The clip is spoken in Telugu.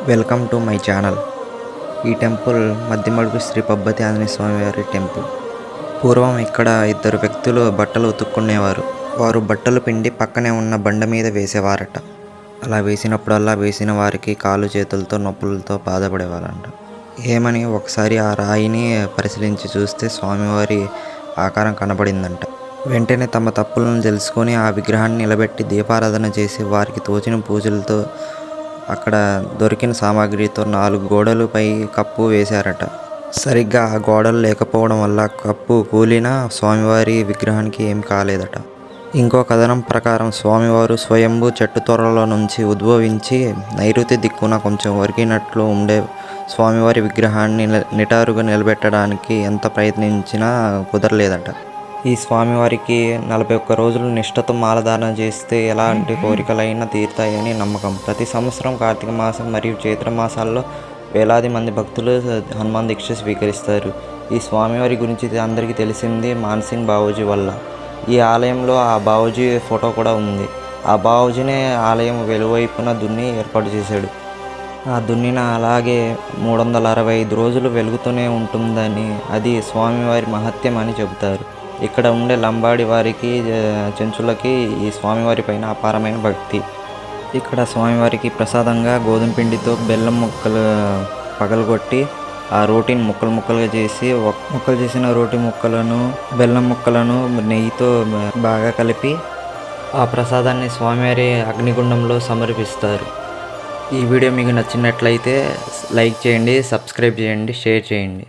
Welcome to my channel. ఈ టెంపుల్ మధ్యమడుగు శ్రీ పబ్బతి ఆంజనేయ స్వామి వారి టెంపుల్. పూర్వం ఇక్కడ ఇద్దరు వ్యక్తులు బట్టలు ఉతుక్కునేవారు. వారు బట్టలు పిండి పక్కనే ఉన్న బండ మీద వేసేవారట. అలా వేసినప్పుడల్లా వేసిన వారికి కాళ్ళు చేతులతో నొప్పులతో బాధపడేవారంట. ఏమని ఒకసారి ఆ రాయిని పరిశీలించి చూస్తే స్వామివారి ఆకారం కనబడిందంట. వెంటనే తమ తప్పులను తెలుసుకొని ఆ విగ్రహాన్ని నిలబెట్టి దీపారాధన చేసి వారికి తోచిన పూజలతో అక్కడ దొరికిన సామాగ్రితో 4 గోడలపై కప్పు వేశారట. సరిగ్గా ఆ గోడలు లేకపోవడం వల్ల కప్పు కూలినా స్వామివారి విగ్రహానికి ఏం కాలేదట. ఇంకో కథనం ప్రకారం స్వామివారు స్వయంభూ చెట్టు తొర్రలో నుంచి ఉద్భవించి నైరుతి దిక్కున కొంచెం ఒరిగినట్లు ఉండే స్వామివారి విగ్రహాన్ని నిటారుగా నిలబెట్టడానికి ఎంత ప్రయత్నించినా కుదరలేదట. ఈ స్వామివారికి 41 రోజులు నిష్ఠతో మాలధారణ చేస్తే ఎలాంటి కోరికలైనా తీరుతాయని నమ్మకం. ప్రతి సంవత్సరం కార్తీక మాసం మరియు చైత్ర మాసాల్లో వేలాది మంది భక్తులు హనుమాన్ దీక్ష స్వీకరిస్తారు. ఈ స్వామివారి గురించి అందరికీ తెలిసింది మాన్సింగ్ బావూజీ వల్ల. ఈ ఆలయంలో ఆ బావూజీ ఫోటో కూడా ఉంది. ఆ బావూజీనే ఆలయం వెలువైపున దున్ని ఏర్పాటు చేశాడు. ఆ దున్నిన అలాగే 365 రోజులు వెలుగుతూనే ఉంటుందని, అది స్వామివారి మహత్యం అని చెబుతారు. ఇక్కడ ఉండే లంబాడి వారికి, చెంచులకి ఈ స్వామివారి పైన అపారమైన భక్తి. ఇక్కడ స్వామివారికి ప్రసాదంగా గోధుమ పిండితో బెల్లం ముక్కలు పగలగొట్టి ఆ రోటీని ముక్కలుగా చేసి, ముక్కలు చేసిన రోటి ముక్కలను బెల్లం ముక్కలను నెయ్యితో బాగా కలిపి ఆ ప్రసాదాన్ని స్వామివారి అగ్నిగుండంలో సమర్పిస్తారు. ఈ వీడియో మీకు నచ్చినట్లయితే లైక్ చేయండి, సబ్స్క్రైబ్ చేయండి, షేర్ చేయండి.